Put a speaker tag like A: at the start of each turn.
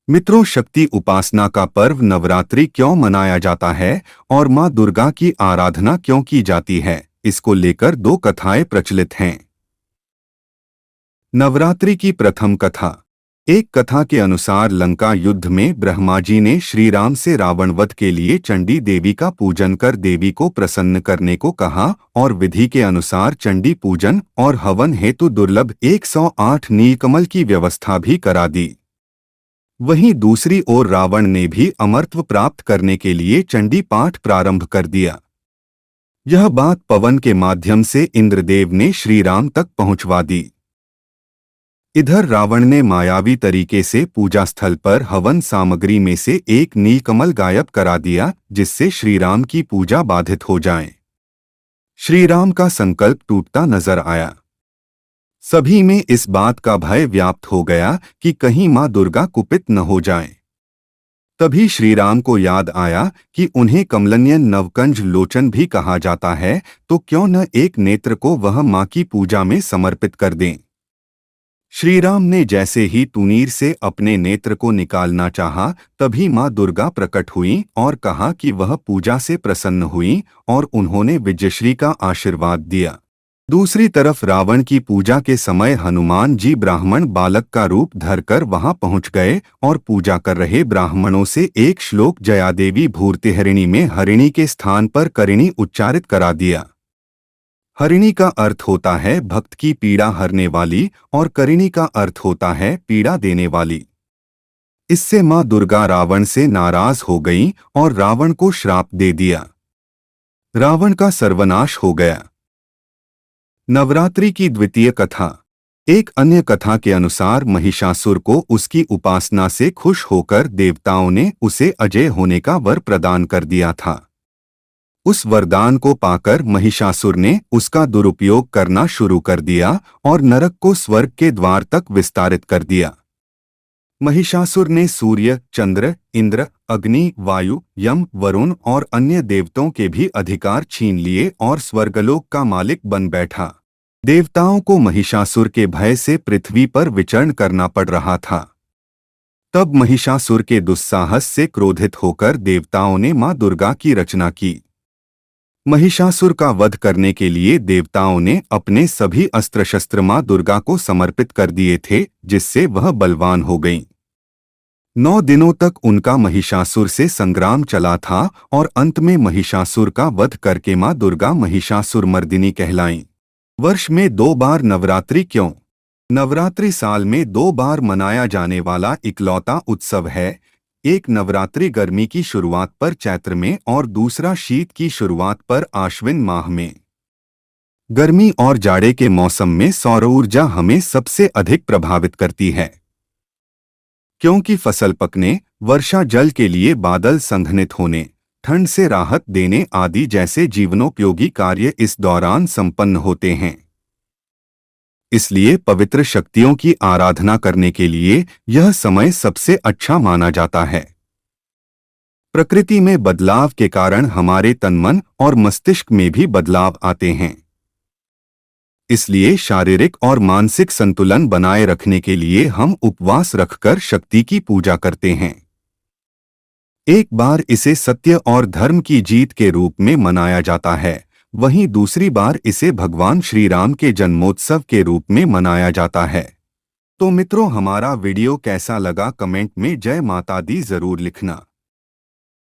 A: मित्रों, शक्ति उपासना का पर्व नवरात्रि क्यों मनाया जाता है और मां दुर्गा की आराधना क्यों की जाती है, इसको लेकर दो कथाएं प्रचलित हैं। नवरात्रि की प्रथम कथा। एक कथा के अनुसार लंका युद्ध में ब्रह्मा जी ने श्री राम से रावण वध के लिए चंडी देवी का पूजन कर देवी को प्रसन्न करने को कहा और विधि के अनुसार चंडी पूजन और हवन हेतु दुर्लभ 108 नीलकमल की व्यवस्था भी करा दी। वहीं दूसरी ओर रावण ने भी अमरत्व प्राप्त करने के लिए चंडी पाठ प्रारंभ कर दिया। यह बात पवन के माध्यम से इंद्रदेव ने श्री राम तक पहुंचवा दी। इधर रावण ने मायावी तरीके से पूजा स्थल पर हवन सामग्री में से एक नीलकमल गायब करा दिया, जिससे श्री राम की पूजा बाधित हो जाए। श्री राम का संकल्प टूटता नजर आया। सभी में इस बात का भय व्याप्त हो गया कि कहीं मां दुर्गा कुपित न हो जाएं। तभी श्री राम को याद आया कि उन्हें कमलनयन नवकंज लोचन भी कहा जाता है, तो क्यों न एक नेत्र को वह मां की पूजा में समर्पित कर दें। श्री राम ने जैसे ही तुनीर से अपने नेत्र को निकालना चाहा, तभी मां दुर्गा प्रकट हुई और कहा कि वह पूजा से प्रसन्न हुई और उन्होंने विजयश्री का आशीर्वाद दिया। दूसरी तरफ रावण की पूजा के समय हनुमान जी ब्राह्मण बालक का रूप धरकर वहां पहुंच गए और पूजा कर रहे ब्राह्मणों से एक श्लोक जयादेवी भूर्तिहरिणी में हरिणी के स्थान पर करिणी उच्चारित करा दिया। हरिणी का अर्थ होता है भक्त की पीड़ा हरने वाली और करिणी का अर्थ होता है पीड़ा देने वाली। इससे मां दुर्गा रावण से नाराज हो गईं और रावण को श्राप दे दिया। रावण का सर्वनाश हो गया। नवरात्रि की द्वितीय कथा। एक अन्य कथा के अनुसार महिषासुर को उसकी उपासना से खुश होकर देवताओं ने उसे अजय होने का वर प्रदान कर दिया था। उस वरदान को पाकर महिषासुर ने उसका दुरुपयोग करना शुरू कर दिया और नरक को स्वर्ग के द्वार तक विस्तारित कर दिया। महिषासुर ने सूर्य, चंद्र, इंद्र, अग्नि, वायु, यम, वरुण और अन्य देवताओं के भी अधिकार छीन लिए और स्वर्गलोक का मालिक बन बैठा। देवताओं को महिषासुर के भय से पृथ्वी पर विचरण करना पड़ रहा था। तब महिषासुर के दुस्साहस से क्रोधित होकर देवताओं ने मां दुर्गा की रचना की। महिषासुर का वध करने के लिए देवताओं ने अपने सभी अस्त्र शस्त्र मां दुर्गा को समर्पित कर दिए थे, जिससे वह बलवान हो गईं। 9 दिनों तक उनका महिषासुर से संग्राम चला था और अंत में महिषासुर का वध करके मां दुर्गा महिषासुर मर्दिनी कहलाईं। वर्ष में 2 बार नवरात्रि क्यों? नवरात्रि साल में 2 बार मनाया जाने वाला इकलौता उत्सव है। एक नवरात्रि गर्मी की शुरुआत पर चैत्र में और दूसरा शीत की शुरुआत पर आश्विन माह में। गर्मी और जाड़े के मौसम में सौर ऊर्जा हमें सबसे अधिक प्रभावित करती है, क्योंकि फसल पकने, वर्षा जल के लिए बादल संघनित होने, ठंड से राहत देने आदि जैसे जीवनोपयोगी कार्य इस दौरान संपन्न होते हैं। इसलिए पवित्र शक्तियों की आराधना करने के लिए यह समय सबसे अच्छा माना जाता है। प्रकृति में बदलाव के कारण हमारे तन मन और मस्तिष्क में भी बदलाव आते हैं। इसलिए शारीरिक और मानसिक संतुलन बनाए रखने के लिए हम उपवास रखकर शक्ति की पूजा करते हैं। एक बार इसे सत्य और धर्म की जीत के रूप में मनाया जाता है, वहीं दूसरी बार इसे भगवान श्री राम के जन्मोत्सव के रूप में मनाया जाता है। तो मित्रों, हमारा वीडियो कैसा लगा कमेंट में जय माता दी जरूर लिखना।